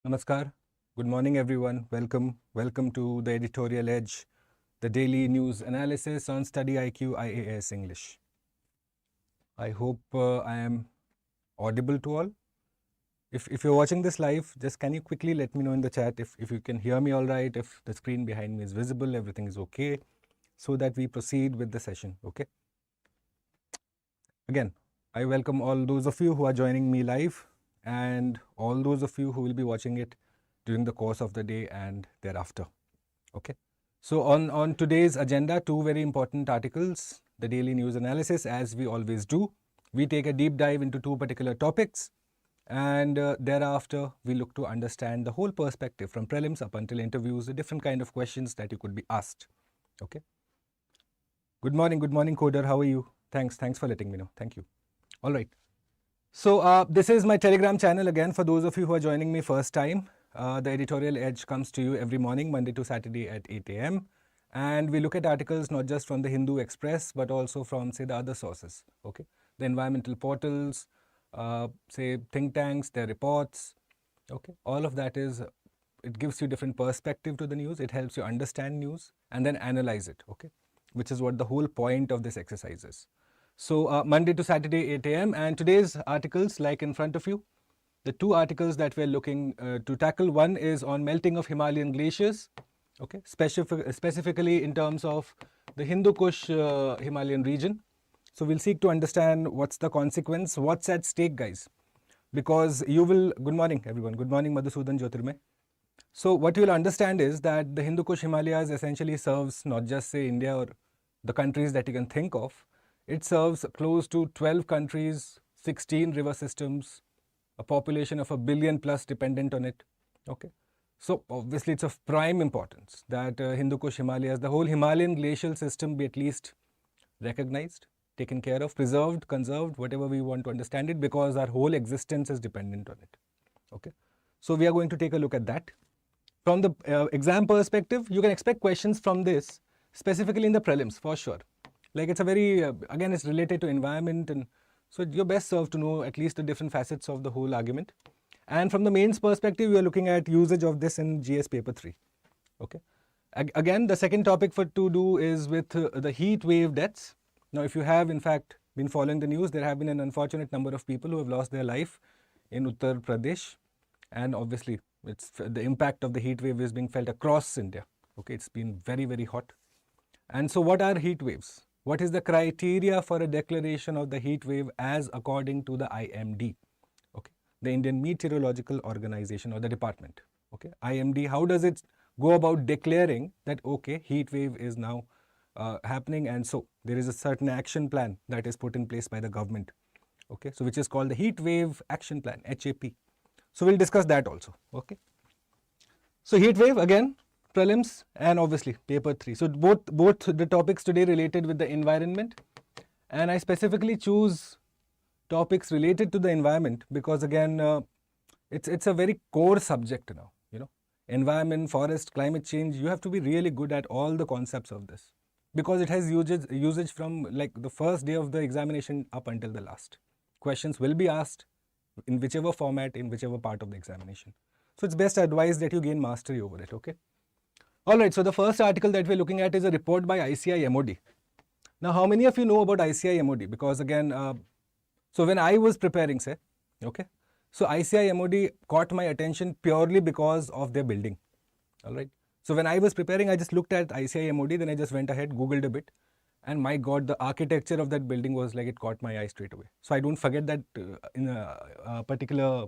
Namaskar. Good morning, everyone. Welcome to the Editorial Edge, the daily news analysis on StudyIQ IAS English. I hope I am audible to all. If you're watching this live, just can you quickly let me know in the chat if you can hear me all right, if the screen behind me is visible, everything is okay, so that we proceed with the session, okay? Again, I welcome all those of you who are joining me live and all those of you who will be watching it during the course of the day and thereafter. Okay. So on today's agenda, two very important articles, the daily news analysis, as we always do. We take a deep dive into two particular topics and thereafter we look to understand the whole perspective from prelims up until interviews, the different kind of questions that you could be asked. Okay. Good morning, Coder. How are you? Thanks for letting me know. Thank you. All right. So this is my Telegram channel again for those of you who are joining me first time. The Editorial Edge comes to you every morning, Monday to Saturday at 8 a.m. And we look at articles not just from the Hindu Express, but also from, say, the other sources, okay? The environmental portals, say, think tanks, their reports, okay? All of that is, it gives you different perspective to the news. It helps you understand news and then analyze it, okay? Which is what the whole point of this exercise is. So Monday to Saturday, 8 a.m. And today's articles, like in front of you, the two articles that we're looking to tackle, one is on melting of Himalayan glaciers, okay, specifically in terms of the Hindu Kush Himalayan region. So we'll seek to understand what's the consequence, what's at stake, guys. Because you will, good morning everyone, good morning Madhusudan Jyotirmay. So what you'll understand is that the Hindu Kush Himalayas essentially serves not just say India or the countries that you can think of, it serves close to 12 countries, 16 river systems, a population of 1 billion plus dependent on it, okay. So obviously it's of prime importance that Hindu Kush Himalayas, the whole Himalayan glacial system be at least recognized, taken care of, preserved, conserved, whatever we want to understand it, because our whole existence is dependent on it, okay. So we are going to take a look at that. From the exam perspective, you can expect questions from this, specifically in the prelims, for sure. Like it's a very, again, it's related to environment, and so you're best served to know at least the different facets of the whole argument. And from the mains perspective, we are looking at usage of this in GS paper 3. Okay. Again, the second topic to do is with the heat wave deaths. Now, if you have in fact been following the news, there have been an unfortunate number of people who have lost their life in Uttar Pradesh. And obviously, it's the impact of the heat wave is being felt across India. Okay, it's been very, very hot. And so what are heat waves? What is the criteria for a declaration of the heat wave as according to the IMD, okay, the Indian Meteorological Organization or the department, okay, IMD, how does it go about declaring that, okay, heat wave is now happening, and so there is a certain action plan that is put in place by the government, okay, so which is called the Heat Wave Action Plan, HAP. So we'll discuss that also, okay. So heat wave, again, prelims and obviously paper 3. So both the topics today related with the environment, and I specifically choose topics related to the environment because again it's a very core subject now, you know, environment, forest, climate change. You have to be really good at all the concepts of this because it has usage from like the first day of the examination up until the last. Questions will be asked in whichever format, in whichever part of the examination. So it's best advised that you gain mastery over it, okay. All right, so the first article that we're looking at is a report by ICIMOD. Now, how many of you know about ICIMOD? Because again, so when I was preparing, say, okay, so ICIMOD caught my attention purely because of their building, all right. So when I was preparing, I just looked at ICIMOD, then I just went ahead, Googled a bit, and my God, the architecture of that building was like, it caught my eye straight away. So I don't forget that in a particular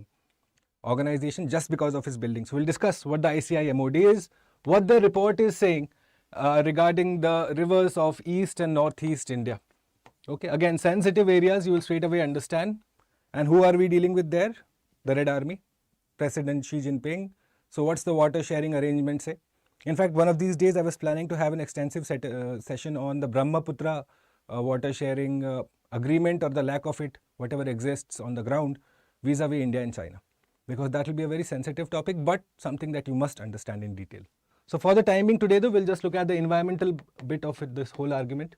organization just because of his building. So we'll discuss what the ICIMOD is, what the report is saying regarding the rivers of East and Northeast India. Okay, again, sensitive areas you will straight away understand. And who are we dealing with there? The Red Army, President Xi Jinping. So what's the water sharing arrangement say? In fact, one of these days I was planning to have an extensive session on the Brahmaputra water sharing agreement or the lack of it, whatever exists on the ground vis-a-vis India and China. Because that will be a very sensitive topic, but something that you must understand in detail. So for the timing today though, we'll just look at the environmental bit of it, this whole argument,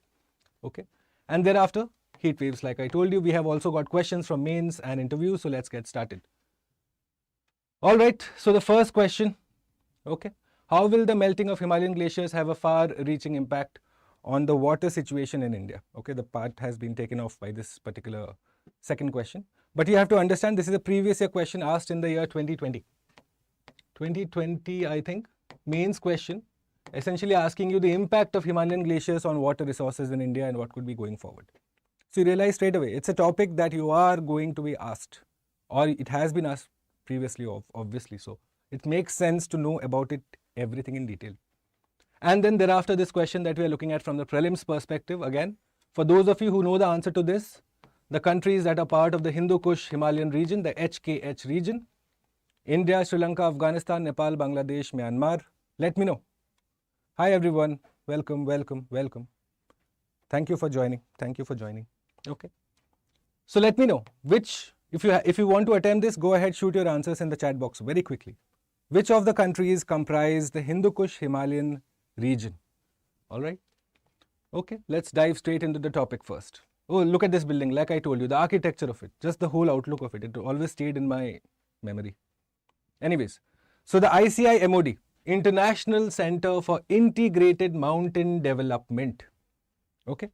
okay. And thereafter, heat waves, like I told you, we have also got questions from mains and interviews, so let's get started. All right, so the first question, okay. How will the melting of Himalayan glaciers have a far-reaching impact on the water situation in India? Okay, the part has been taken off by this particular second question. But you have to understand this is a previous year question asked in the year 2020. 2020, I think, mains question, essentially asking you the impact of Himalayan glaciers on water resources in India and what could be going forward. So you realize straight away, it's a topic that you are going to be asked, or it has been asked previously, obviously. So it makes sense to know about it, everything in detail. And then thereafter, this question that we are looking at from the prelims perspective, again, for those of you who know the answer to this, the countries that are part of the Hindu Kush Himalayan region, the HKH region, India, Sri Lanka, Afghanistan, Nepal, Bangladesh, Myanmar, let me know. Hi everyone, welcome, welcome, welcome. Thank you for joining, thank you for joining. Okay. So let me know which, if you want to attempt this, go ahead, shoot your answers in the chat box very quickly. Which of the countries comprise the Hindu Kush Himalayan region? All right. Okay, let's dive straight into the topic first. Oh, look at this building. Like I told you, the architecture of it, just the whole outlook of it, it always stayed in my memory. Anyways, so the ICIMOD, International Center for Integrated Mountain Development. Okay.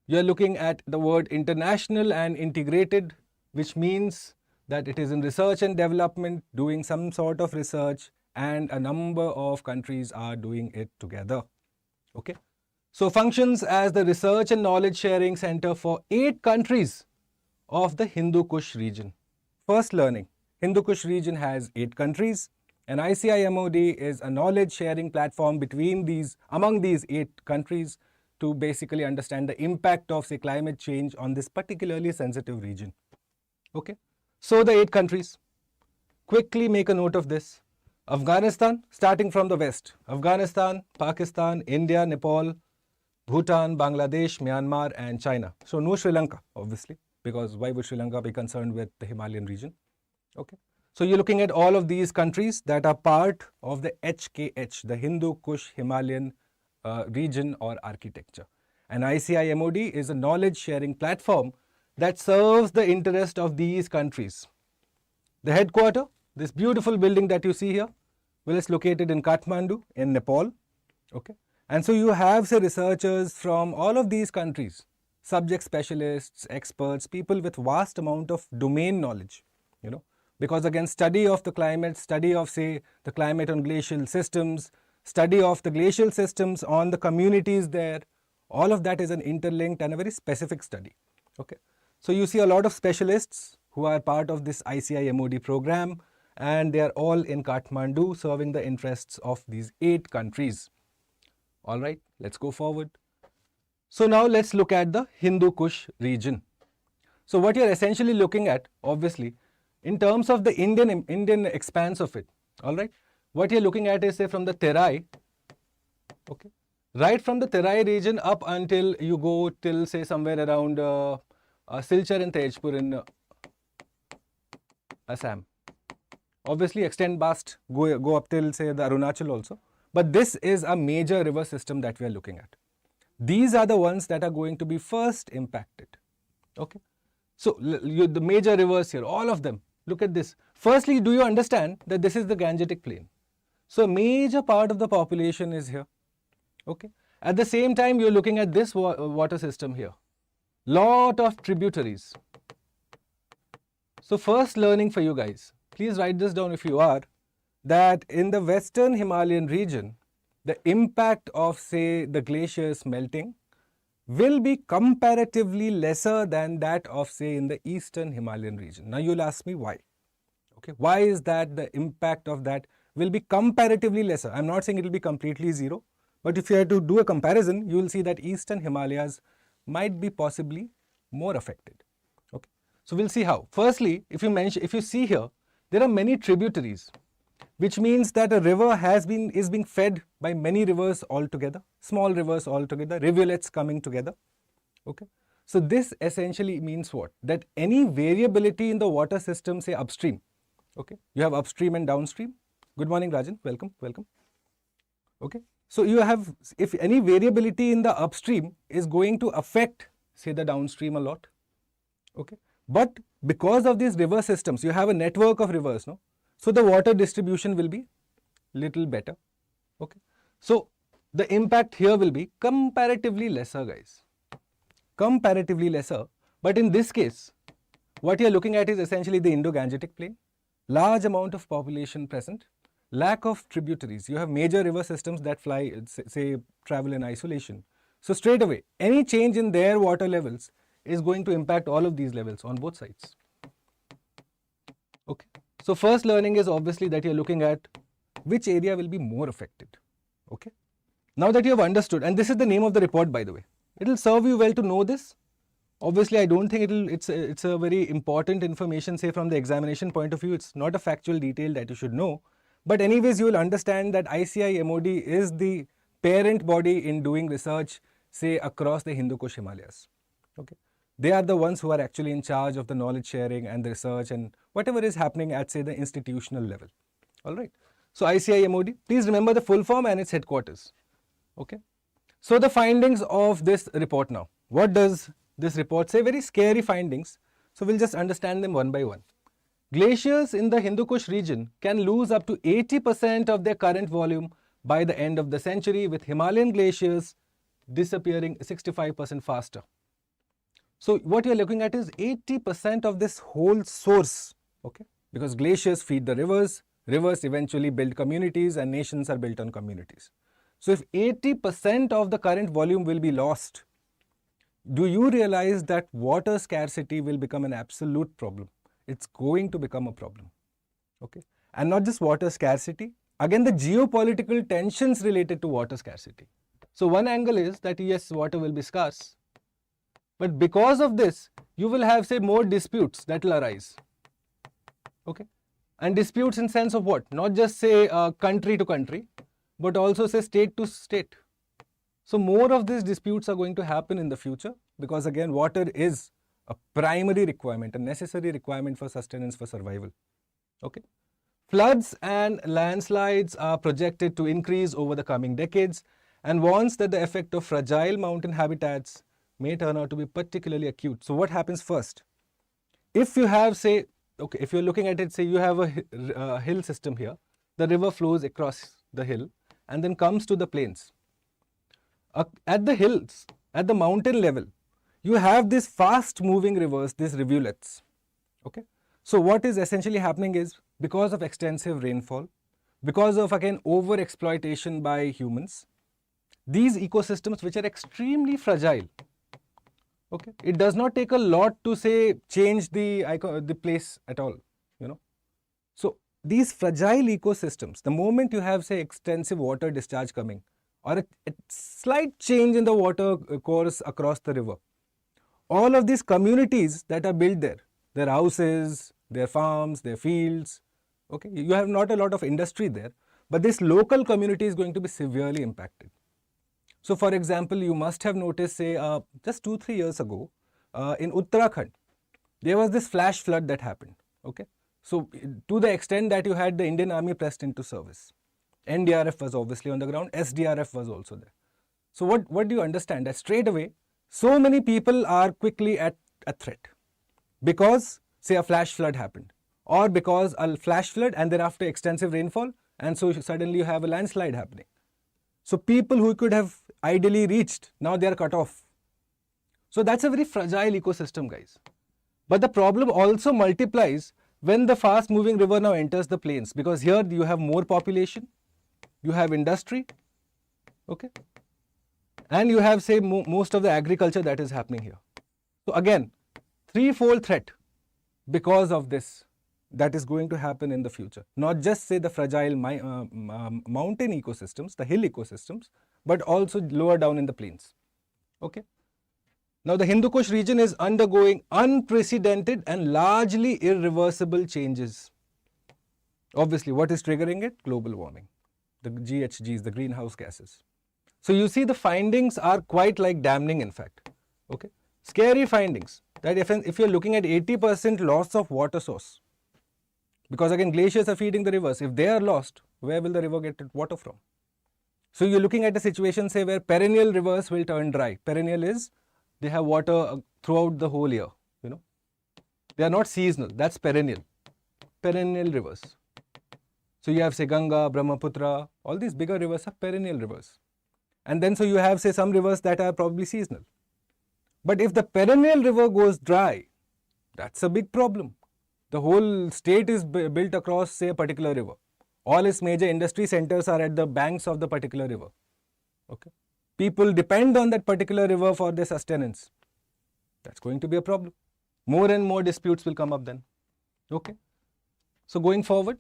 You are looking at the word international and integrated, which means that it is in research and development, doing some sort of research, and a number of countries are doing it together. Okay. So functions as the research and knowledge sharing center for 8 countries of the Hindu Kush region. First learning, Hindu Kush region has 8 countries, and ICIMOD is a knowledge sharing platform among these 8 countries to basically understand the impact of, say, climate change on this particularly sensitive region. Okay. So the 8 countries, quickly make a note of this. Afghanistan, starting from the west, Afghanistan, Pakistan, India, Nepal, Bhutan, Bangladesh, Myanmar, and China. So no Sri Lanka, obviously, because why would Sri Lanka be concerned with the Himalayan region? Okay. So you're looking at all of these countries that are part of the HKH, the Hindu Kush Himalayan region or architecture. And ICIMOD is a knowledge sharing platform that serves the interest of these countries. The headquarters, this beautiful building that you see here, well, it's located in Kathmandu in Nepal. Okay. And so you have, say, researchers from all of these countries, subject specialists, experts, people with vast amount of domain knowledge, because again, study of the climate, study of, say, the climate on glacial systems, study of the glacial systems on the communities there, all of that is an interlinked and a very specific study. Okay. So you see a lot of specialists who are part of this ICIMOD program, and they are all in Kathmandu serving the interests of these 8 countries. All right, let's go forward. So now let's look at the Hindu Kush region. So what you're essentially looking at, obviously, in terms of the Indian expanse of it, all right, what you're looking at is, say, from the Terai, okay, right from the Terai region up until you go till, say, somewhere around Silchar and Tejpur in Assam. Obviously, extend past, go up till, say, the Arunachal also. But this is a major river system that we are looking at. These are the ones that are going to be first impacted. Okay. So the major rivers here, all of them, look at this. Firstly, do you understand that this is the Gangetic Plain? So a major part of the population is here. Okay. At the same time, you're looking at this water system here. Lot of tributaries. So first learning for you guys, please write this down if you are, that in the western Himalayan region, the impact of, say, the glaciers melting will be comparatively lesser than that of, say, in the eastern Himalayan region. Now you'll ask me why. Okay, why is that the impact of that will be comparatively lesser? I'm not saying it will be completely zero, but if you had to do a comparison, you will see that eastern Himalayas might be possibly more affected. Okay, so we'll see how. Firstly, if you see here, there are many tributaries, which means that a river is being fed by many rivers altogether, small rivers altogether, rivulets coming together. Okay. So this essentially means what? That any variability in the water system, say upstream, okay, you have upstream and downstream. Good morning, Rajan, welcome, welcome. Okay. So you have, if any variability in the upstream is going to affect, say, the downstream a lot. Okay. But because of these river systems, you have a network of rivers, no? So the water distribution will be little better. Okay. So the impact here will be comparatively lesser, guys. Comparatively lesser. But in this case, what you're looking at is essentially the Indo-Gangetic plain, large amount of population present, lack of tributaries. You have major river systems that fly, say, travel in isolation. So straight away, any change in their water levels is going to impact all of these levels on both sides. Okay. So first learning is obviously that you're looking at which area will be more affected. Okay. Now that you have understood, and this is the name of the report, by the way, it will serve you well to know this. Obviously, I don't think it's a very important information, say from the examination point of view. It's not a factual detail that you should know. But anyways, you will understand that ICIMOD is the parent body in doing research, say, across the Hindu Kush Himalayas. Okay. They are the ones who are actually in charge of the knowledge sharing and the research and whatever is happening at, say, the institutional level. All right. So ICIMOD, please remember the full form and its headquarters. Okay. So the findings of this report now. What does this report say? Very scary findings. So we'll just understand them one by one. Glaciers in the Hindu Kush region can lose up to 80% of their current volume by the end of the century, with Himalayan glaciers disappearing 65% faster. So what you're looking at is 80% of this whole source, okay? Because glaciers feed the rivers, rivers eventually build communities, and nations are built on communities. So if 80% of the current volume will be lost, do you realize that water scarcity will become an absolute problem? It's going to become a problem, okay? And not just water scarcity, again the geopolitical tensions related to water scarcity. So one angle is that yes, water will be scarce, but because of this, you will have, say, more disputes that will arise, okay? And disputes in sense of what? Not just, say, country to country, but also, say, state to state. So more of these disputes are going to happen in the future because, again, water is a primary requirement, a necessary requirement for sustenance, for survival, okay? Floods and landslides are projected to increase over the coming decades, and warns that the effect of fragile mountain habitats may turn out to be particularly acute. So what happens first? If you have, say, okay, if you're looking at it, say you have a hill system here, the river flows across the hill and then comes to the plains. At the hills, at the mountain level, you have these fast moving rivers, these rivulets, okay? So what is essentially happening is, because of extensive rainfall, because of, again, over exploitation by humans, these ecosystems, which are extremely fragile, okay, it does not take a lot to, say, change the place at all, you know. So these fragile ecosystems, the moment you have, say, extensive water discharge coming, or a slight change in the water course across the river, all of these communities that are built there, their houses, their farms, their fields, okay, you have not a lot of industry there, but this local community is going to be severely impacted. So for example, you must have noticed, say, just 2-3 years ago, in Uttarakhand, there was this flash flood that happened, okay? So to the extent that you had the Indian Army pressed into service. NDRF was obviously on the ground, SDRF was also there. So what do you understand? That straight away, so many people are quickly at a threat because, say, a flash flood happened, or because a flash flood and thereafter extensive rainfall, and so suddenly you have a landslide happening. So people who could have ideally reached, now they are cut off. So that's a very fragile ecosystem, guys. But the problem also multiplies when the fast moving river now enters the plains, because here you have more population, you have industry, okay, and you have, say, most of the agriculture that is happening here. So again, threefold threat because of this that is going to happen in the future. Not just, say, the fragile mountain ecosystems, the hill ecosystems, but also lower down in the plains, okay. Now the Hindu Kush region is undergoing unprecedented and largely irreversible changes. Obviously, what is triggering it? Global warming, the GHGs, the greenhouse gases. So you see the findings are quite like damning, in fact, okay. Scary findings that if you're looking at 80% loss of water source, because again glaciers are feeding the rivers, if they are lost, where will the river get water from? So you're looking at a situation, say, where perennial rivers will turn dry. Perennial is, they have water throughout the whole year, you know. They are not seasonal, that's perennial. Perennial rivers, So you have say Ganga, Brahmaputra, all these bigger rivers are perennial rivers. And then so you have say some rivers that are probably seasonal. But if the perennial river goes dry, that's a big problem. The whole state is built across say a particular river. All its major industry centers are at the banks of the particular river. Okay. People depend on that particular river for their sustenance. That's going to be a problem. More and more disputes will come up then. Okay. So going forward,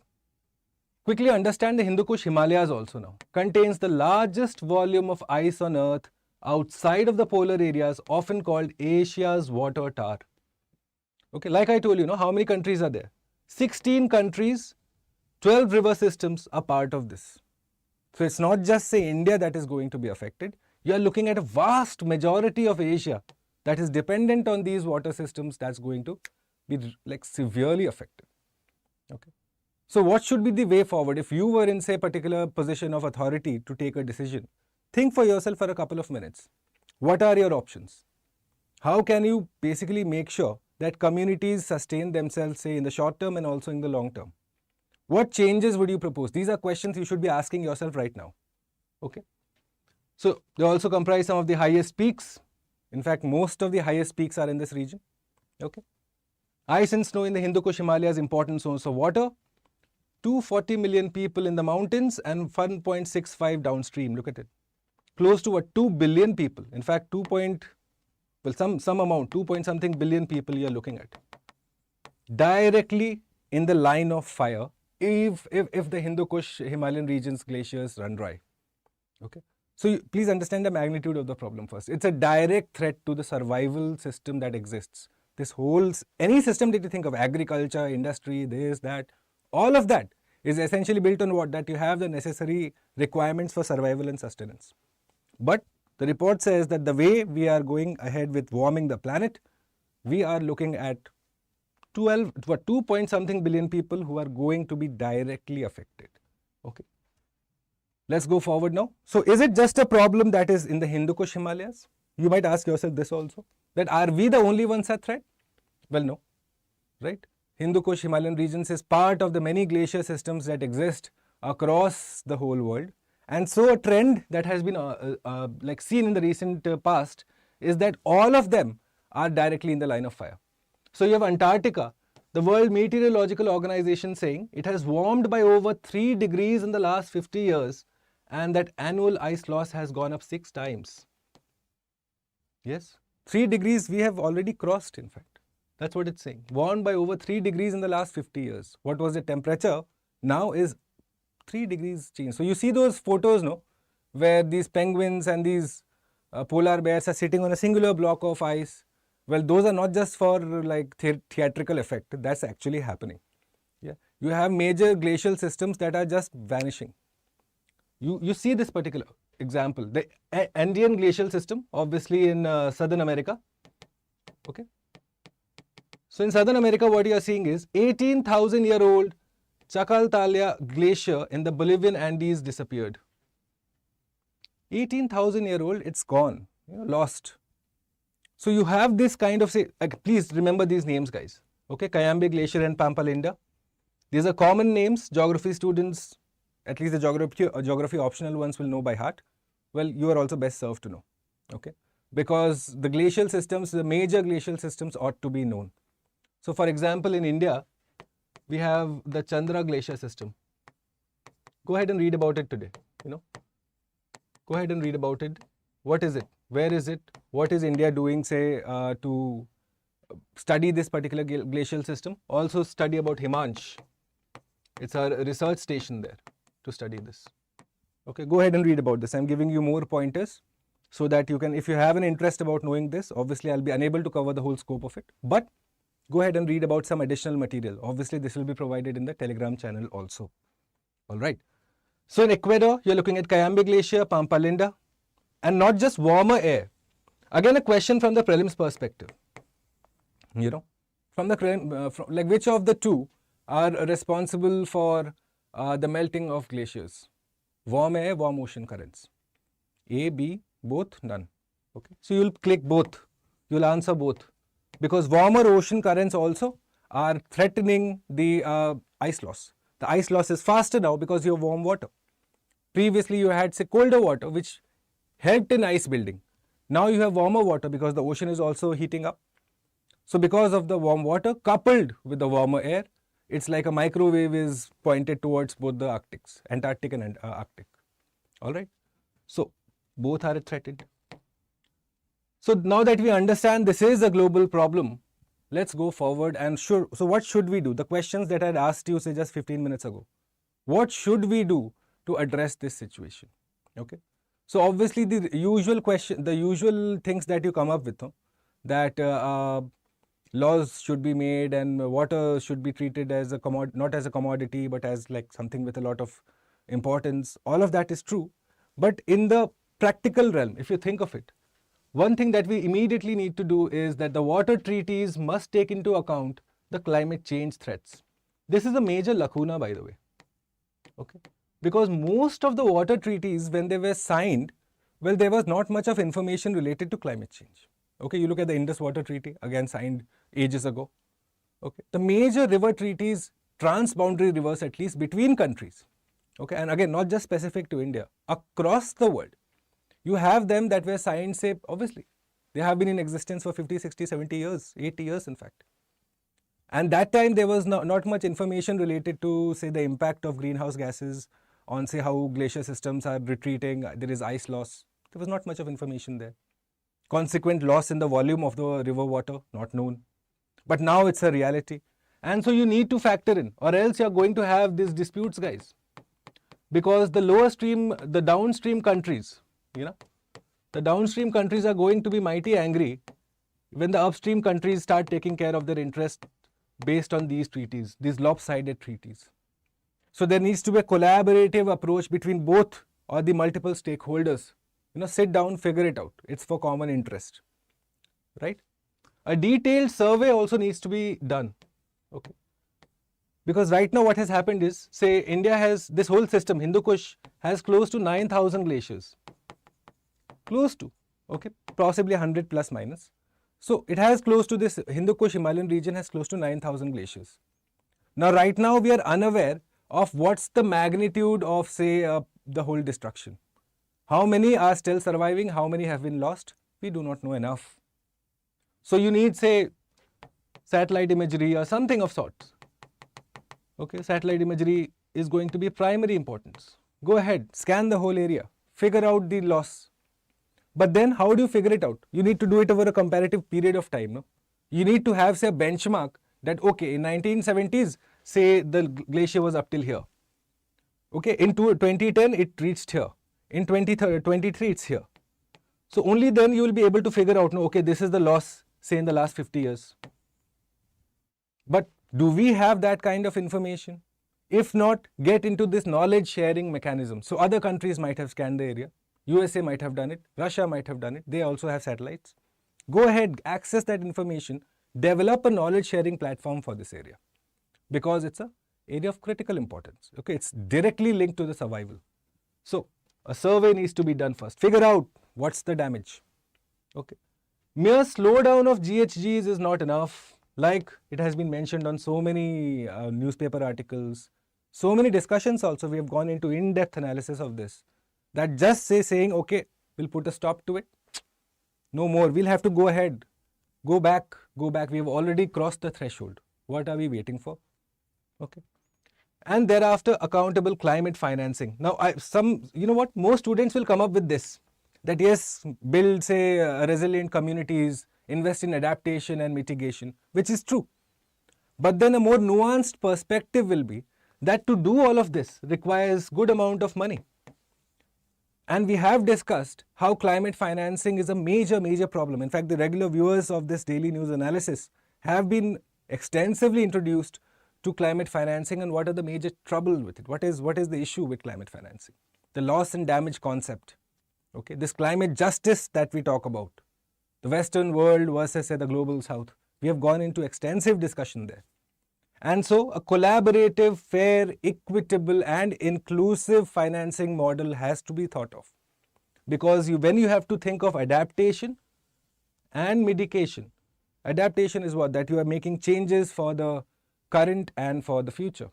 quickly understand the Hindu Kush Himalayas also now. Contains the largest volume of ice on earth outside of the polar areas, often called Asia's water tower. Okay, like I told you, how many countries are there? 16 countries, 12 river systems are part of this. So it's not just say India that is going to be affected. You are looking at a vast majority of Asia that is dependent on these water systems that's going to be like severely affected. Okay. So what should be the way forward? If you were in say particular position of authority to take a decision, think for yourself for a couple of minutes. What are your options? How can you basically make sure that communities sustain themselves say in the short term and also in the long term? What changes would you propose? These are questions you should be asking yourself right now. Okay. So they also comprise some of the highest peaks. In fact, most of the highest peaks are in this region. Okay. Ice and snow in the Hindu Kush Himalayas, important source of water. 240 million people in the mountains and 1.65 downstream. Look at it. Close to 2 billion people. In fact, 2 something billion people you are looking at. Directly in the line of fire if the Hindu Kush Himalayan regions glaciers run dry. Okay. So please understand the magnitude of the problem first. It's a direct threat to the survival system that exists. This whole, any system that you think of, agriculture, industry, this, that, all of that is essentially built on what? That you have the necessary requirements for survival and sustenance. But the report says that the way we are going ahead with warming the planet, we are looking at 2 something billion people who are going to be directly affected. Okay. Let's go forward now. So is it just a problem that is in the Hindu Kush Himalayas? You might ask yourself this also, that are we the only ones at threat? Well, no, right? Hindu Kush Himalayan regions is part of the many glacier systems that exist across the whole world. And so a trend that has been like seen in the recent past is that all of them are directly in the line of fire. So you have Antarctica, the World Meteorological Organization saying it has warmed by over 3 degrees in the last 50 years and that annual ice loss has gone up 6 times. Yes, 3 degrees we have already crossed, in fact. That's what it's saying. Warmed by over 3 degrees in the last 50 years. What was the temperature? Now is 3 degrees change. So you see those photos, no, where these penguins and these polar bears are sitting on a singular block of ice. Well, those are not just for like theatrical effect. That's actually happening. Yeah, you have major glacial systems that are just vanishing. You see this particular example, the Andean glacial system, obviously in Southern America. Okay. So in Southern America, what you are seeing is 18,000-year-old Chacaltaya glacier in the Bolivian Andes disappeared. 18,000-year-old, it's gone, lost. So you have this kind of, say, please remember these names, guys. Okay, Cayambe Glacier and Pampalinda. These are common names. Geography students, at least the geography optional ones, will know by heart. Well, you are also best served to know. Okay, because the glacial systems, the major glacial systems ought to be known. So, for example, in India, we have the Chandra Glacier system. Go ahead and read about it today. Go ahead and read about it. What is it? Where is it? What is India doing, say, to study this particular glacial system? Also study about Himansh. It's a research station there to study this. Okay, go ahead and read about this. I'm giving you more pointers so that you can, if you have an interest about knowing this, obviously I'll be unable to cover the whole scope of it. But go ahead and read about some additional material. Obviously, this will be provided in the Telegram channel also. All right. So in Ecuador, you're looking at Cayambe Glacier, Pampalinda, and not just warmer air. Again, a question from the prelims perspective. From the like which of the two are responsible for the melting of glaciers? Warm air, warm ocean currents. A, B, both, none. Okay. So you'll click both. You'll answer both. Because warmer ocean currents also are threatening the ice loss. The ice loss is faster now because you have warm water. Previously, you had, say, colder water, which helped in ice building. Now you have warmer water because the ocean is also heating up. So because of the warm water coupled with the warmer air, it's like a microwave is pointed towards both the Arctics, Antarctic and Arctic. All right. So both are threatened. So now that we understand this is a global problem, let's go forward and so what should we do? The questions that I had asked you, say, just 15 minutes ago. What should we do to address this situation? Okay. So obviously the usual question, the usual things that you come up with, that laws should be made and water should be treated as a not as a commodity, but as like something with a lot of importance. All of that is true. But in the practical realm, if you think of it, one thing that we immediately need to do is that the water treaties must take into account the climate change threats. This is a major lacuna, by the way. Okay. Because most of the water treaties, when they were signed, well, there was not much of information related to climate change. Okay, you look at the Indus Water Treaty, again signed ages ago. Okay, the major river treaties, trans-boundary rivers at least between countries. Okay, and again, not just specific to India, across the world. You have them that were signed, say, obviously, they have been in existence for 50, 60, 70 years, 80 years in fact. And that time there was not much information related to, say, the impact of greenhouse gases on, say, how glacier systems are retreating, there is ice loss. There was not much of information there. Consequent loss in the volume of the river water, not known. But now it's a reality. And so you need to factor in, or else you're going to have these disputes, guys. Because the lower stream, the downstream countries, the downstream countries are going to be mighty angry when the upstream countries start taking care of their interest based on these treaties, these lopsided treaties. So there needs to be a collaborative approach between both or the multiple stakeholders. Sit down, figure it out. It's for common interest, right? A detailed survey also needs to be done, okay? Because right now what has happened is, say, India has this whole system, Hindu Kush has close to 9,000 glaciers. Close to, okay, possibly 100 plus minus. So it has close to this Hindu Kush Himalayan region has close to 9,000 glaciers. Now, right now we are unaware of what's the magnitude of, say, the whole destruction. How many are still surviving? How many have been lost? We do not know enough. So you need, say, satellite imagery or something of sorts. Okay, satellite imagery is going to be primary importance. Go ahead, scan the whole area, figure out the loss. But then how do you figure it out? You need to do it over a comparative period of time. No? You need to have, say, a benchmark that, okay, in 1970s, say, the glacier was up till here. Okay, in 2010, it reached here. In 2023, it's here. So only then you will be able to figure out, no, okay, this is the loss, say, in the last 50 years. But do we have that kind of information? If not, get into this knowledge sharing mechanism. So other countries might have scanned the area. USA might have done it. Russia might have done it. They also have satellites. Go ahead, access that information. Develop a knowledge sharing platform for this area. Because it's an area of critical importance. Okay, it's directly linked to the survival. So a survey needs to be done first. Figure out what's the damage. Okay. Mere slowdown of GHGs is not enough. Like it has been mentioned on so many newspaper articles, so many discussions also. We have gone into in-depth analysis of this. That just saying, okay, we'll put a stop to it. No more. We'll have to go ahead. Go back. We have already crossed the threshold. What are we waiting for? Okay. And thereafter, accountable climate financing. Now, most students will come up with this. That yes, build, say, resilient communities, invest in adaptation and mitigation, which is true. But then a more nuanced perspective will be that to do all of this requires good amount of money. And we have discussed how climate financing is a major problem. In fact, the regular viewers of this daily news analysis have been extensively introduced to climate financing and what are the major troubles with it. What is the issue with climate financing? The loss and damage concept. Okay, this climate justice that we talk about. The Western world versus, say, the global South. We have gone into extensive discussion there. And so a collaborative, fair, equitable and inclusive financing model has to be thought of. Because when you have to think of adaptation and mitigation, adaptation is what? That you are making changes for the current and for the future.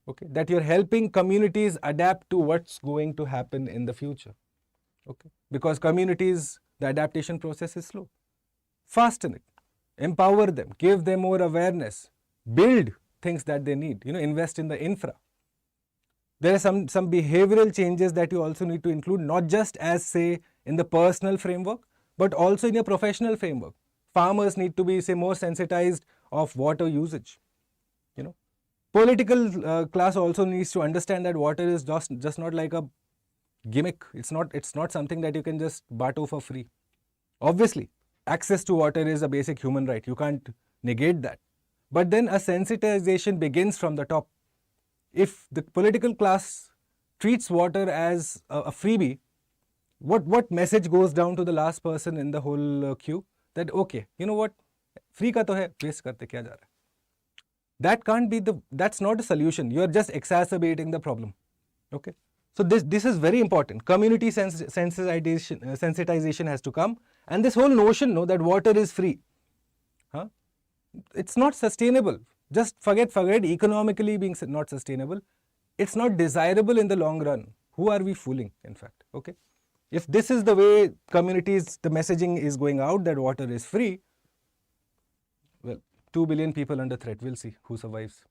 Okay, that you're helping communities adapt to what's going to happen in the future. Okay, because communities, the adaptation process is slow. Fasten it, empower them, give them more awareness, build things that they need, invest in the infra. There are some behavioral changes that you also need to include, not just as, say, in the personal framework, but also in your professional framework. Farmers need to be, say, more sensitized of water usage. Political class also needs to understand that water is just not like a gimmick. It's not something that you can just barter for free. Obviously, access to water is a basic human right. You can't negate that. But then a sensitization begins from the top. If the political class treats water as a freebie, what message goes down to the last person in the whole queue? That, okay, you know what, free ka to hai, waste karte kya ja raha hai. That's not a solution. You are just exacerbating the problem. Okay. So this is very important. Community sensitization has to come, and this whole notion, that water is free. It's not sustainable. Just forget economically being not sustainable. It's not desirable in the long run. Who are we fooling, in fact? Okay. If this is the way communities, the messaging is going out that water is free, well, 2 billion people under threat. We'll see who survives.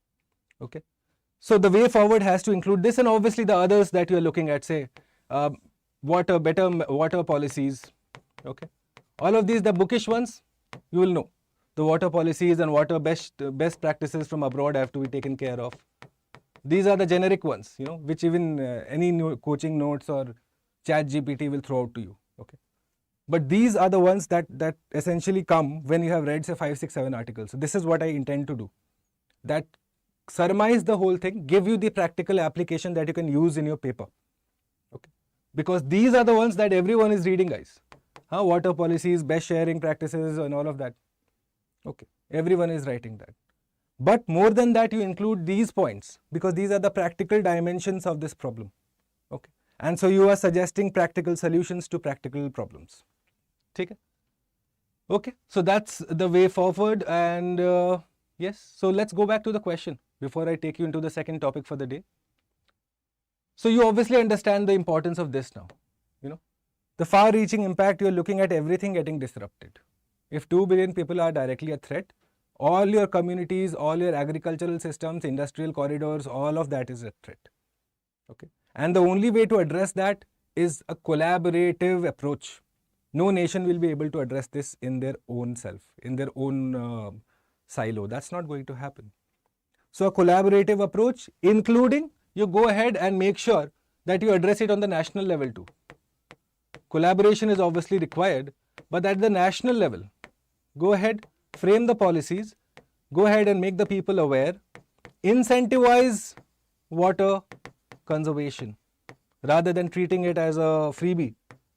Okay. So the way forward has to include this, and obviously the others that you are looking at, say, better water policies. Okay. All of these, the bookish ones, you will know. The water policies and water best practices from abroad have to be taken care of. These are the generic ones, which even any coaching notes or chat GPT will throw out to you. Okay. But these are the ones that essentially come when you have read, say, 5, 6, 7 articles. So this is what I intend to do. That surmise the whole thing, give you the practical application that you can use in your paper. Okay. Because these are the ones that everyone is reading, guys. Water policies, best sharing practices and all of that. Okay. Everyone is writing that. But more than that, you include these points because these are the practical dimensions of this problem. Okay. And so you are suggesting practical solutions to practical problems. Okay. So that's the way forward. And yes, so let's go back to the question before I take you into the second topic for the day. So you obviously understand the importance of this now. The far-reaching impact, you're looking at everything getting disrupted. If 2 billion people are directly a threat, all your communities, all your agricultural systems, industrial corridors, all of that is a threat. Okay. And the only way to address that is a collaborative approach. No nation will be able to address this in their own self, in their own silo. That's not going to happen. So a collaborative approach, including you go ahead and make sure that you address it on the national level too. Collaboration is obviously required, but at the national level, go ahead, frame the policies, go ahead and make the people aware, incentivize water conservation rather than treating it as a freebie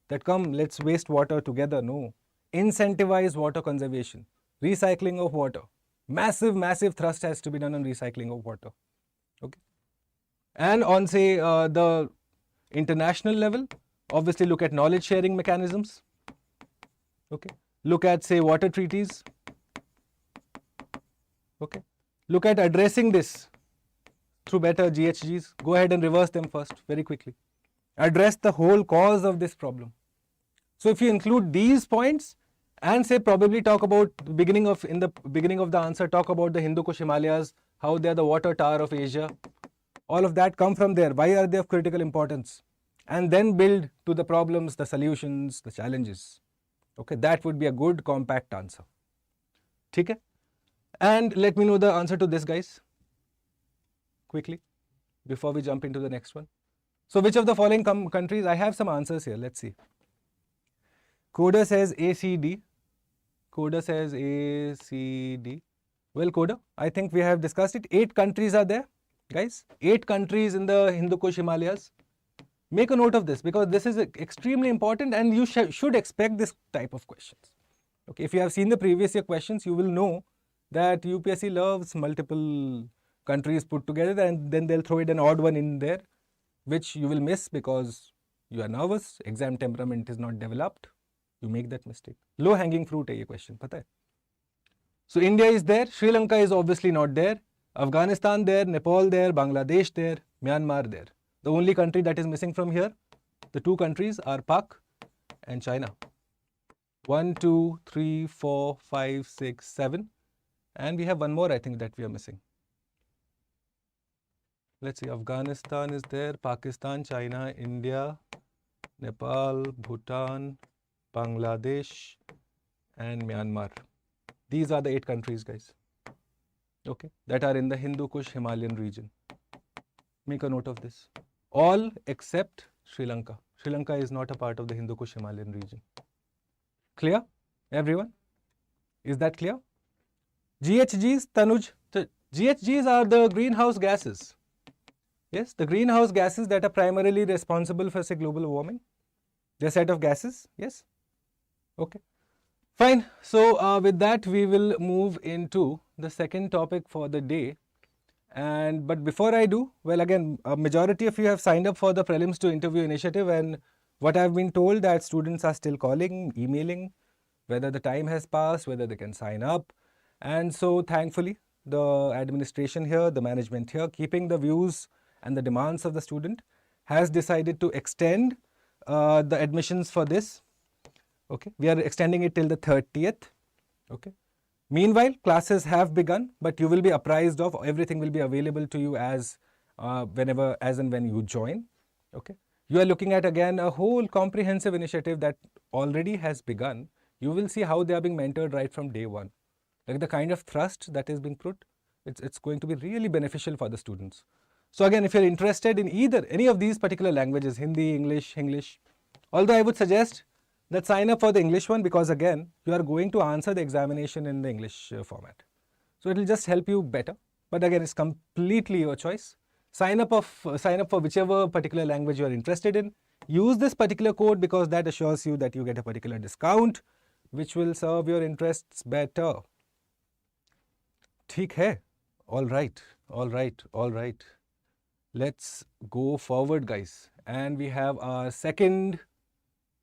that come, let's waste water together. No, incentivize water conservation, recycling of water. Massive thrust has to be done on recycling of water. Okay. And on, say, the international level, obviously look at knowledge sharing mechanisms. Okay. Look at, say, water treaties. Okay. Look at addressing this through better GHGs. Go ahead and reverse them first very quickly. Address the whole cause of this problem. So if you include these points and, say, probably talk about in the beginning of the answer, talk about the Hindu Kush Himalayas, how they are the water tower of Asia. All of that come from there. Why are they of critical importance? And then build to the problems, the solutions, the challenges. Okay, that would be a good compact answer. Okay? And let me know the answer to this, guys, quickly, before we jump into the next one. So which of the following countries? I have some answers here. Let's see. Coda says ACD. Coda says ACD. Well, Coda, I think we have discussed it. 8 countries are there, guys. 8 countries in the Hindu Kush Himalayas. Make a note of this because this is extremely important and you should expect this type of questions. Okay, if you have seen the previous year questions, you will know that UPSC loves multiple countries put together and then they'll throw it an odd one in there, which you will miss because you are nervous, exam temperament is not developed. You make that mistake. Low hanging fruit hai ye question, pata hai? So India is there, Sri Lanka is obviously not there, Afghanistan there, Nepal there, Bangladesh there, Myanmar there. The only country that is missing from here, the two countries are Pak and China. 1, 2, 3, 4, 5, 6, 7. And we have one more, I think, that we are missing. Let's see, Afghanistan is there, Pakistan, China, India, Nepal, Bhutan, Bangladesh, and Myanmar. These are the 8 countries, guys, okay, that are in the Hindu Kush Himalayan region. Make a note of this. All except Sri Lanka. Sri Lanka is not a part of the Hindu Kush Himalayan region. Clear, everyone? Is that clear? GHGs, Tanuj, GHGs are the greenhouse gases. Yes, the greenhouse gases that are primarily responsible for, say, global warming. They're a set of gases, yes? Okay, fine. So, with that, we will move into the second topic for the day. But before I do, well, again, a majority of you have signed up for the Prelims to Interview initiative, and what I've been told that students are still calling, emailing, whether the time has passed, whether they can sign up. And so, thankfully, the administration here, the management here, keeping the views and the demands of the student, has decided to extend the admissions for this. Okay, we are extending it till the 30th. Okay. Meanwhile, classes have begun, but you will be apprised of, everything will be available to you as and when you join. Okay. You are looking at, again, a whole comprehensive initiative that already has begun. You will see how they are being mentored right from day one. Like the kind of thrust that is being put, it's going to be really beneficial for the students. So again, if you're interested in any of these particular languages, Hindi, English, although I would suggest that sign up for the English one, because again, you are going to answer the examination in the English format. So it will just help you better. But again, it's completely your choice. Sign up for whichever particular language you are interested in. Use this particular code because that assures you that you get a particular discount, which will serve your interests better. ठीक है? All right. Let's go forward, guys. And we have our second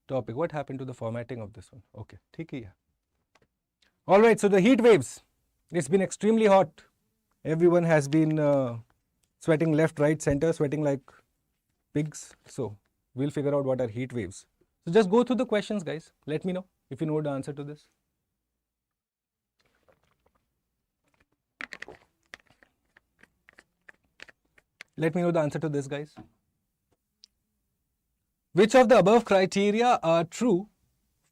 topic. What happened to the formatting of this one? Okay, ठीक है. All right, so the heat waves. It's been extremely hot. Everyone has been sweating left, right, center, sweating like pigs. So we'll figure out what are heat waves. So just go through the questions, guys. Let me know if you know the answer to this. Let me know the answer to this, guys. Which of the above criteria are true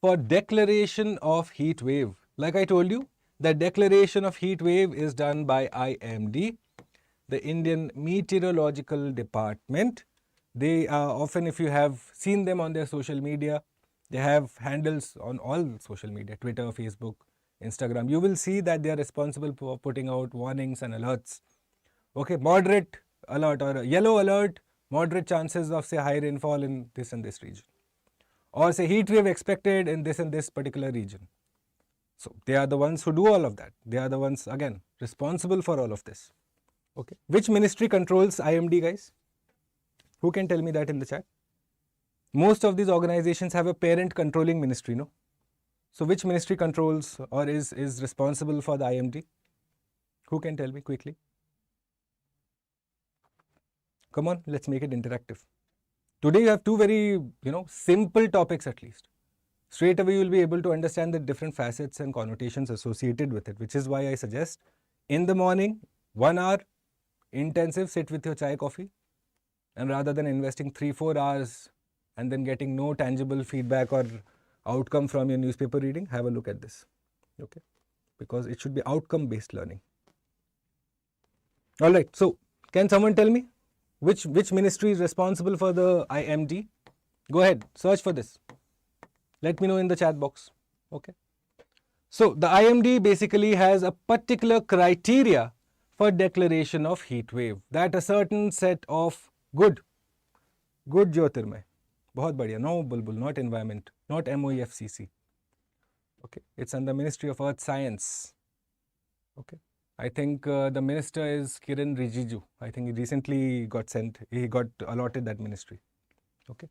for declaration of heat wave? Like I told you, the declaration of heat wave is done by IMD, the Indian Meteorological Department. They are often, if you have seen them on their social media, they have handles on all social media, Twitter, Facebook, Instagram. You will see that they are responsible for putting out warnings and alerts. Okay, moderate alert or a yellow alert, moderate chances of, say, high rainfall in this and this region, or say heat wave expected in this and this particular region. So they are the ones who do all of that. They are the ones, again, responsible for all of this. Okay, which ministry controls IMD, guys? Who can tell me that in the chat? Most of these organizations have a parent controlling ministry, no? So which ministry controls or is responsible for the IMD? Who can tell me quickly? Come on, let's make it interactive. Today you have two very, simple topics at least. Straight away you will be able to understand the different facets and connotations associated with it, which is why I suggest in the morning, 1 hour, intensive, sit with your chai coffee, and rather than investing 3-4 hours and then getting no tangible feedback or outcome from your newspaper reading, have a look at this, okay? Because it should be outcome-based learning. All right, so can someone tell me which ministry is responsible for the IMD? Go ahead, search for this. Let me know in the chat box, okay? So the IMD basically has a particular criteria for declaration of heat wave, that a certain set of good Jyotirmay, बहुत बढ़िया, no bulbul, not environment, not MOEFCC, okay? It's under Ministry of Earth Science, okay? I think the minister is Kiran Rijiju. I think he recently got allotted that ministry, okay?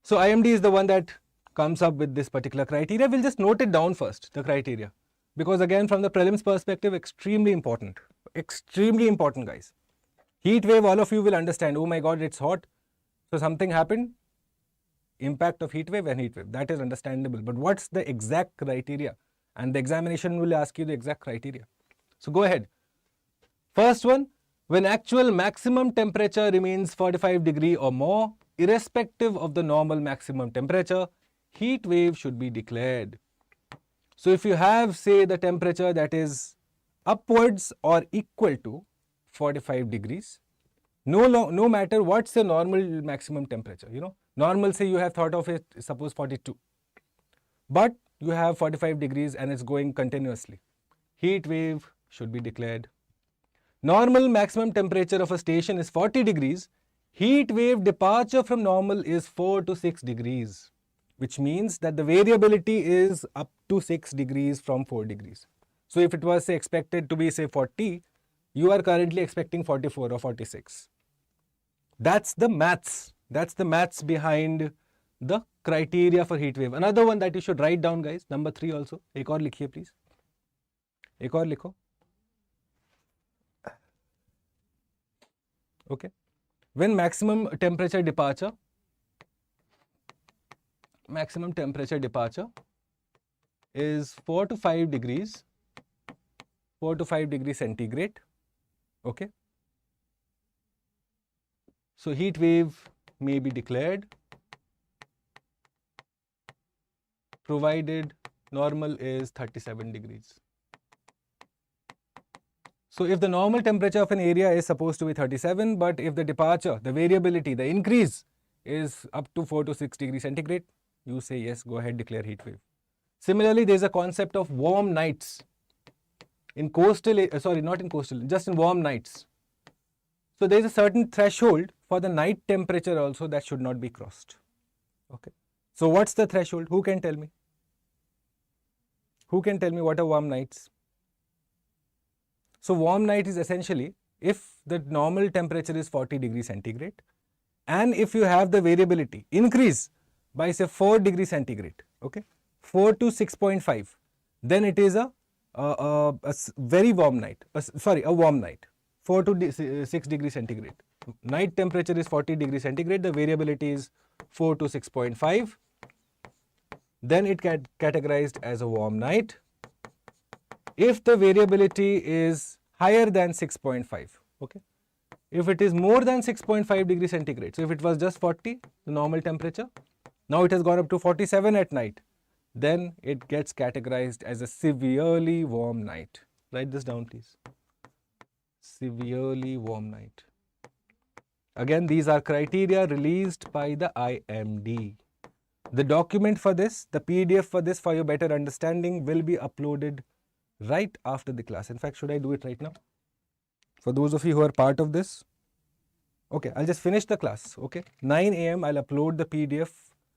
So IMD is the one that comes up with this particular criteria. We'll just note it down first, the criteria, because again, from the prelims perspective, extremely important. extremely important, guys. Heat wave, all of you will understand, oh my God, it's hot. So something happened, impact of heat wave and heat wave. That is understandable. But what's the exact criteria? And the examination will ask you the exact criteria. So go ahead. First one, when actual maximum temperature remains 45 degree or more, irrespective of the normal maximum temperature, heat wave should be declared. So if you have, say, the temperature that is upwards or equal to 45 degrees, no matter what's the normal maximum temperature, normal, say you have thought of it, suppose 42, but you have 45 degrees and it's going continuously, heat wave should be declared. Normal maximum temperature of a station is 40 degrees, heat wave departure from normal is 4 to 6 degrees, which means that the variability is up to 6 degrees from 4 degrees. So if it was, say, expected to be, say, 40, you are currently expecting 44 or 46. That's the maths. That's the maths behind the criteria for heat wave. Another one that you should write down, guys, number 3 also. Ek aur likhiye, please. Ek aur likho. Okay. When maximum temperature departure is 4 to 5 degrees centigrade. Okay. So heat wave may be declared provided normal is 37 degrees. So if the normal temperature of an area is supposed to be 37, but if the departure, the variability, the increase is up to 4 to 6 degrees centigrade, you say yes, go ahead, declare heat wave. Similarly, there is a concept of warm nights. In coastal, not in coastal, just in warm nights. So there is a certain threshold for the night temperature also that should not be crossed. Okay. So what's the threshold? Who can tell me? Who can tell me what are warm nights? So warm night is essentially if the normal temperature is 40 degrees centigrade and if you have the variability increase by, say, 4 degrees centigrade, okay, 4 to 6.5, then it is a very warm night, a warm night, 4 to 6 degrees centigrade. Night temperature is 40 degrees centigrade, the variability is 4 to 6.5, then it get categorized as a warm night. If the variability is higher than 6.5, okay, if it is more than 6.5 degrees centigrade, so if it was just 40, the normal temperature, now it has gone up to 47 at night, then it gets categorized as a severely warm night. Write this down, please. Severely warm night. Again, these are criteria released by the IMD. The document for this, the PDF for this, for your better understanding, will be uploaded right after the class. In fact, should I do it right now? For those of you who are part of this, okay, I'll just finish the class. Okay, 9 a.m. I'll upload the PDF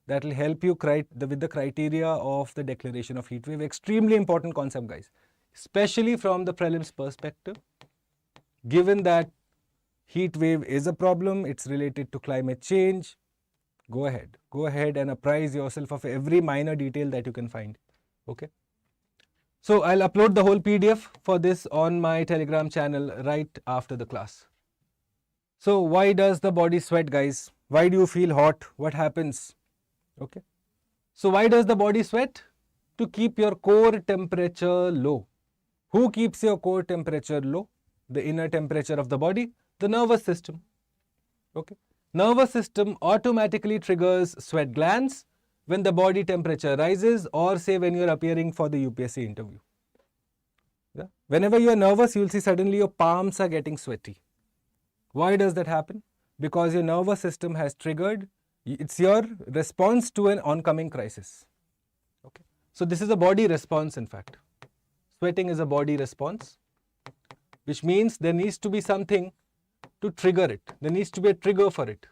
that will help you with the criteria of the declaration of heat wave. Extremely important concept, guys, especially from the prelims perspective. Given that heat wave is a problem, it's related to climate change. Go ahead and apprise yourself of every minor detail that you can find. Okay. So I'll upload the whole PDF for this on my Telegram channel right after the class. So why does the body sweat, guys? Why do you feel hot? What happens? Okay. So why does the body sweat? To keep your core temperature low. Who keeps your core temperature low? The inner temperature of the body, the nervous system. Okay. Nervous system automatically triggers sweat glands when the body temperature rises, or say when you are appearing for the UPSC interview. Yeah? Whenever you are nervous, you will see suddenly your palms are getting sweaty. Why does that happen? Because your nervous system has triggered, it's your response to an oncoming crisis. Okay. So this is a body response, in fact. Sweating is a body response, which means there needs to be something to trigger it. There needs to be a trigger for it.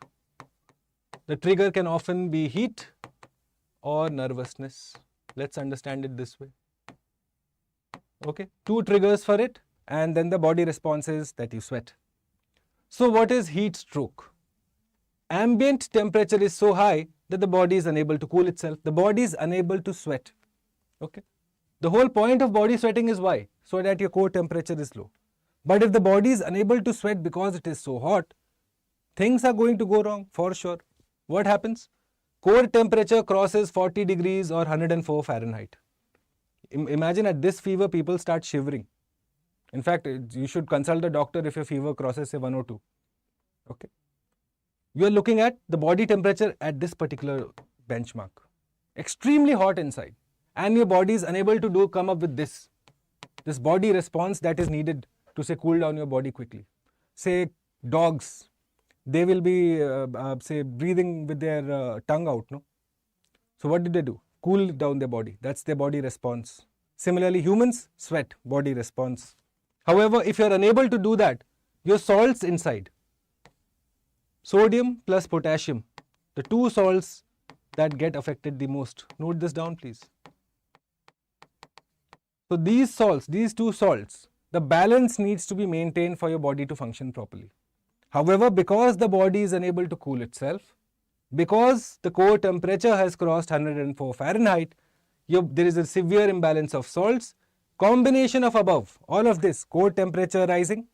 The trigger can often be heat or nervousness. Let's understand it this way. Okay, 2 triggers for it, and then the body response is that you sweat. So what is heat stroke? Ambient temperature is so high that the body is unable to cool itself. The body is unable to sweat. Okay. The whole point of body sweating is why? So that your core temperature is low. But if the body is unable to sweat because it is so hot, things are going to go wrong for sure. What happens? Core temperature crosses 40 degrees or 104 Fahrenheit. Imagine at this fever, people start shivering. In fact, you should consult the doctor if your fever crosses say 102. Okay. You are looking at the body temperature at this particular benchmark. Extremely hot inside. And your body is unable to come up with this body response that is needed to say cool down your body quickly. Say dogs, they will be say breathing with their tongue out, no? So what do? Cool down their body. That's their body response. Similarly, humans sweat, body response. However, if you are unable to do that, your salts inside, sodium plus potassium, the two salts that get affected the most. Note this down, please. So these salts, these two salts, the balance needs to be maintained for your body to function properly. However, because the body is unable to cool itself, because the core temperature has crossed 104 Fahrenheit, there is a severe imbalance of salts. Combination of above, all of this, core temperature rising,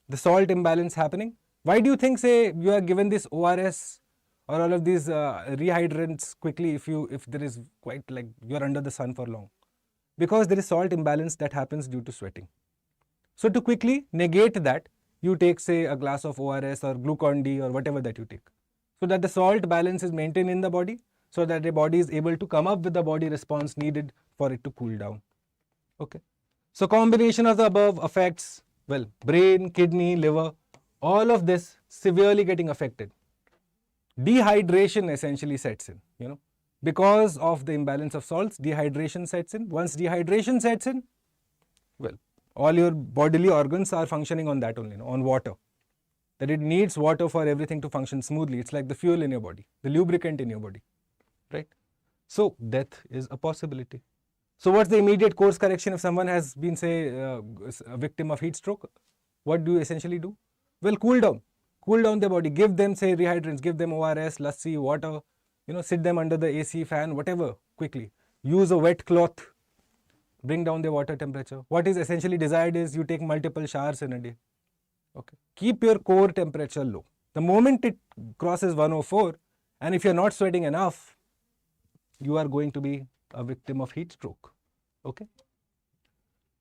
the salt imbalance happening. Why do you think, say, you are given this ORS or all of these rehydrants quickly if there is quite like you are under the sun for long? Because there is salt imbalance that happens due to sweating. So to quickly negate that, you take say a glass of ORS or Glucon-D or whatever that you take, so that the salt balance is maintained in the body, so that the body is able to come up with the body response needed for it to cool down. Okay. So combination of the above affects, well, brain, kidney, liver, all of this severely getting affected. Dehydration essentially sets in, because of the imbalance of salts, dehydration sets in. Once dehydration sets in, well, all your bodily organs are functioning on that only, on water. That it needs water for everything to function smoothly. It's like the fuel in your body, the lubricant in your body, right? So death is a possibility. So what's the immediate course correction if someone has been, say, a victim of heat stroke? What do you essentially do? Well, cool down their body. Give them, say, rehydrants, give them ORS, lassi, water, sit them under the AC fan, whatever, quickly. Use a wet cloth, bring down their water temperature. What is essentially desired is you take multiple showers in a day. Okay. Keep your core temperature low. The moment it crosses 104, and if you're not sweating enough, you are going to be a victim of heat stroke. Okay.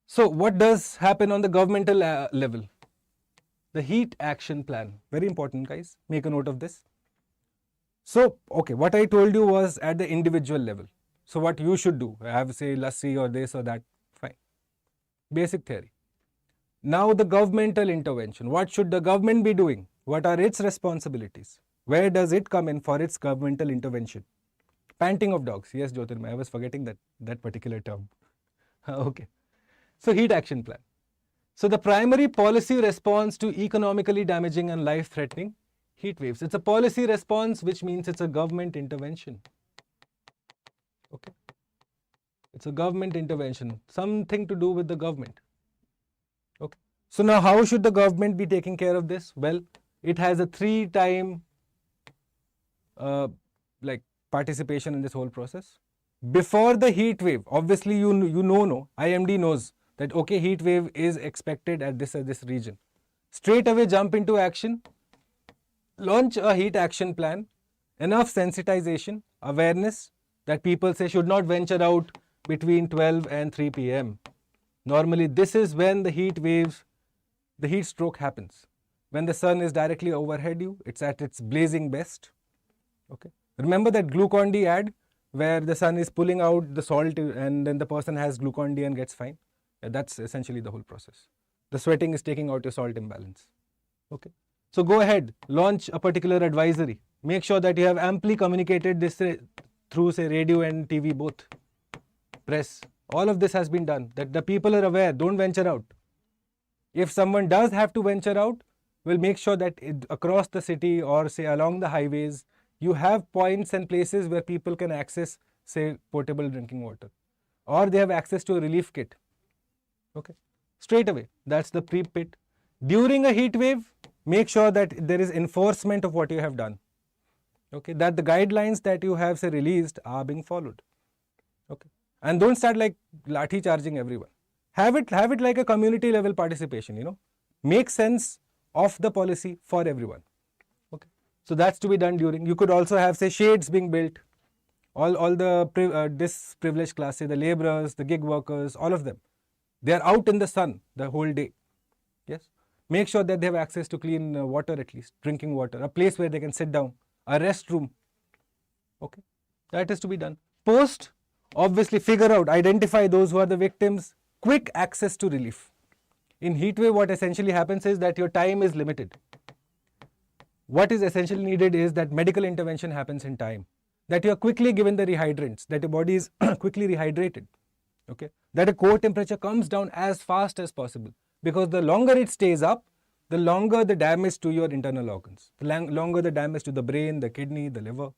So what does happen on the governmental level? The heat action plan. Very important, guys. Make a note of this. So, okay, what I told you was at the individual level. So what you should do, have say lassi or this or that, fine. Basic theory. Now the governmental intervention. What should the government be doing? What are its responsibilities? Where does it come in for its governmental intervention? Panting of dogs. Yes, Jyotirma, I was forgetting that particular term. Okay. So heat action plan. So the primary policy response to economically damaging and life-threatening heat waves. It's a policy response, which means it's a government intervention. Okay. It's a government intervention, something to do with the government. Okay. So now how should the government be taking care of this? Well, it has a 3-time participation in this whole process. Before the heat wave, obviously IMD knows that okay, heat wave is expected at this region. Straight away jump into action, launch a heat action plan, enough sensitization, awareness that people say should not venture out between 12 and 3 p.m. Normally this is when the heat stroke happens. When the sun is directly overhead you, it's at its blazing best. Okay. Remember that Glucon-D ad where the sun is pulling out the salt and then the person has Glucon-D and gets fine? That's essentially the whole process. The sweating is taking out your salt imbalance. Okay. So go ahead, launch a particular advisory. Make sure that you have amply communicated this through say radio and TV both, press. All of this has been done, that the people are aware, don't venture out. If someone does have to venture out, we'll make sure that across the city or say along the highways, you have points and places where people can access say potable drinking water, or they have access to a relief kit. Okay, straight away, that's the pre-pit. During a heat wave, make sure that there is enforcement of what you have done. Okay, that the guidelines that you have say released are being followed. Okay, and don't start like lathi charging everyone. Have it like a community level participation, make sense of the policy for everyone. Okay, so that's to be done during. You could also have, say, shades being built. All the disprivileged classes, the laborers, the gig workers, all of them, they are out in the sun the whole day. Yes, make sure that they have access to clean water, at least drinking water, a place where they can sit down, a restroom. Okay, that is to be done. Post, obviously figure out, identify those who are the victims, quick access to relief. In heat wave, what essentially happens is that your time is limited. What is essentially needed is that medical intervention happens in time, that you are quickly given the rehydrants, that your body is quickly rehydrated. Okay, that a core temperature comes down as fast as possible, because the longer it stays up, the longer the damage to your internal organs, the longer the damage to the brain, the kidney, the liver,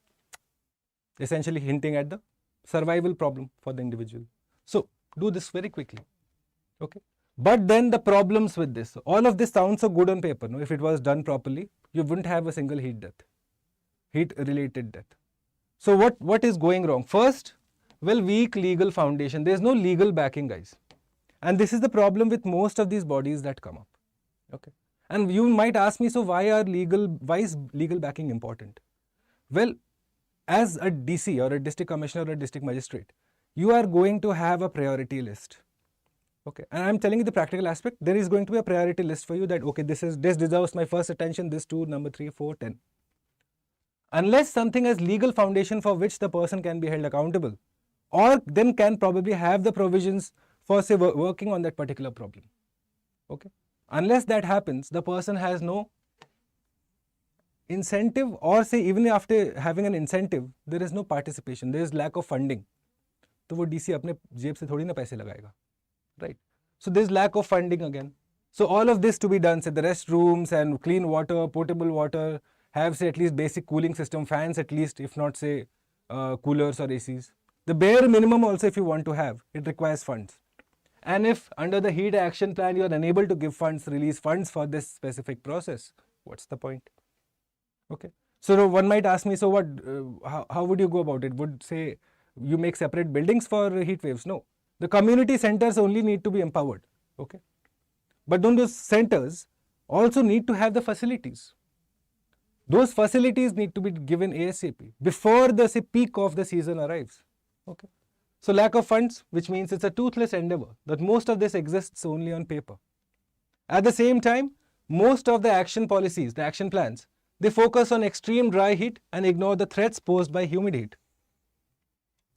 essentially hinting at the survival problem for the individual. So do this very quickly. Okay, but then the problems with this, all of this sounds so good on paper. No, if it was done properly, you wouldn't have a single heat death, heat related death. So what is going wrong? First, well, weak legal foundation. There is no legal backing, guys, and this is the problem with most of these bodies that come up. Okay, and you might ask me, so why is legal backing important? Well, as a DC or a district commissioner or a district magistrate, you are going to have a priority list. Okay, and I'm telling you the practical aspect. There is going to be a priority list for you, that okay, this deserves my first attention, this 2, number 3, 4, 10. Unless something has legal foundation for which the person can be held accountable, or then can probably have the provisions for, say, working on that particular problem. Okay, unless that happens, the person has no incentive, or say even after having an incentive, there is no participation, there is lack of funding. तो वो DC अपने जेब से थोड़ी ना पैसे लगाएगा, right? So there is lack of funding again. So all of this to be done, say the restrooms and clean water, potable water, have, say, at least basic cooling system, fans at least, if not, say, coolers or ACs. The bare minimum also, if you want to have, it requires funds. And if under the heat action plan you are unable to give funds, release funds for this specific process, what's the point? Okay, so one might ask me, so what, how would you go about it? Would, say, you make separate buildings for heat waves? No, the community centers only need to be empowered. Okay, but then those centers also need to have the facilities. Those facilities need to be given ASAP before the, say, peak of the season arrives. Okay, so lack of funds, which means it's a toothless endeavor, that most of this exists only on paper. At the same time, most of the action policies, the action plans, they focus on extreme dry heat and ignore the threats posed by humid heat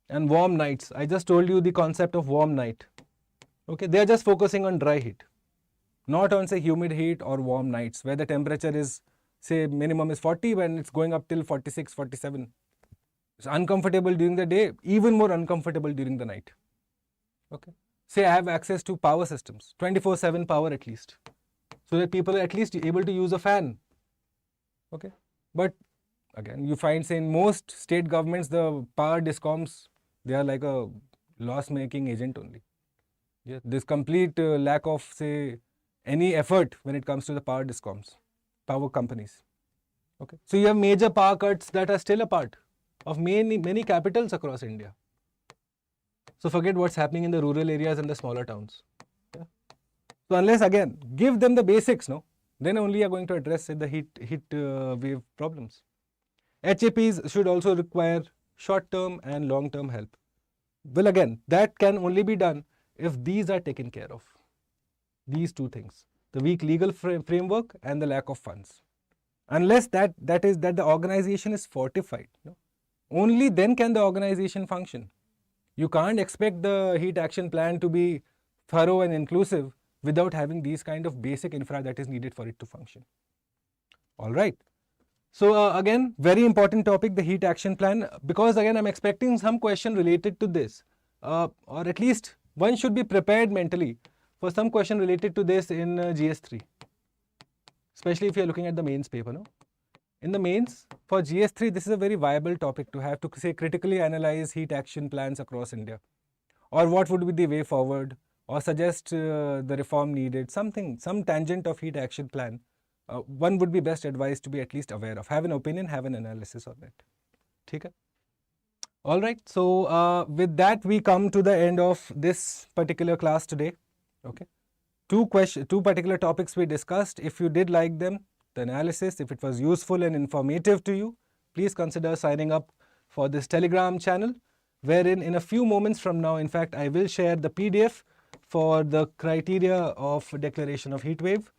and warm nights. I just told you the concept of warm night. Okay, they are just focusing on dry heat, not on, say, humid heat or warm nights, where the temperature is, say, minimum is 40 when it's going up till 46, 47. It's uncomfortable during the day, even more uncomfortable during the night. Okay, say I have access to power systems, 24/7 power at least, so that people are at least able to use a fan. Okay, but again, you find, say, in most state governments, the power discoms, they are like a loss-making agent only. Yeah, there's complete lack of, say, any effort when it comes to the power discoms, power companies. Okay, so you have major power cuts that are still a part of many capitals across India. So forget what's happening in the rural areas and the smaller towns. Yeah? So unless, again, give them the basics, no, then only are going to address, say, the heat wave problems. HAPs should also require short-term and long-term help. Well, again, that can only be done if these are taken care of. These two things, the weak legal framework and the lack of funds. Unless that the organization is fortified, no? Only then can the organization function. You can't expect the heat action plan to be thorough and inclusive without having these kind of basic infra that is needed for it to function. All right. So again, very important topic, the heat action plan, because again, I'm expecting some question related to this, or at least one should be prepared mentally for some question related to this in GS3, especially if you're looking at the mains paper, no? In the mains, for GS3, this is a very viable topic to have to, say, critically analyze heat action plans across India, or what would be the way forward, or suggest the reform needed, some tangent of heat action plan. One would be best advised to be at least aware of, have an opinion, have an analysis on it. Okay? All right, so with that we come to the end of this particular class today. Okay, two particular topics we discussed. If you did like them, the analysis, if it was useful and informative to you, please consider signing up for this Telegram channel, wherein in a few moments from now, in fact, I will share the PDF for the criteria of declaration of heat wave.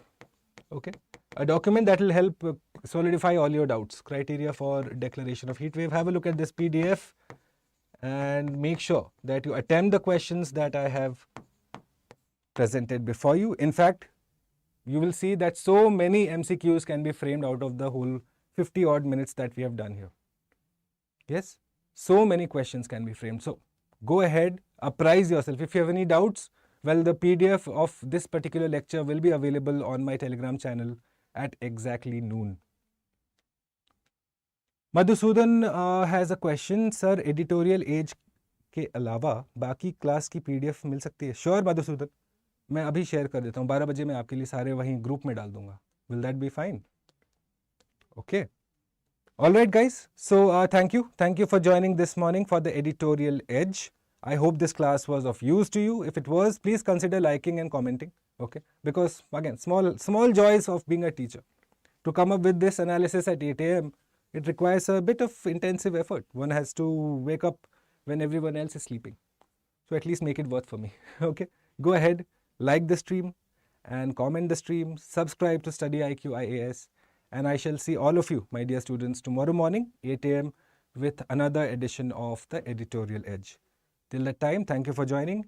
Okay, a document that will help solidify all your doubts. Criteria for declaration of heat wave. Have a look at this PDF and make sure that you attempt the questions that I have presented before you. In fact, you will see that so many MCQs can be framed out of the whole 50 odd minutes that we have done here. Yes, so many questions can be framed. So go ahead, apprise yourself. If you have any doubts, well, the PDF of this particular lecture will be available on my Telegram channel at exactly noon. Madhusudan has a question. Sir, editorial age के अलावा बाकी class की PDF मिल सकती है? Sure, Madhusudan, मैं अभी share कर देता हूँ. 12 बजे मैं आपके लिए सारे वहीं ग्रुप में डाल दूंगा. Will that be fine? Okay. All right, guys. So thank you for joining this morning for the editorial edge. I hope this class was of use to you. If it was, please consider liking and commenting. Okay, because again, small joys of being a teacher. To come up with this analysis at 8 a.m., it requires a bit of intensive effort. One has to wake up when everyone else is sleeping. So at least make it worth for me. Okay, go ahead, like the stream and comment the stream, subscribe to StudyIQ IAS, and I shall see all of you, my dear students, tomorrow morning, 8 a.m. with another edition of the Editorial Edge. Till that time, thank you for joining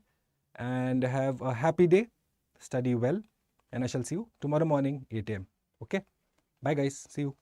and have a happy day. Study well, and I shall see you tomorrow morning, 8 a.m. Okay? Bye, guys. See you.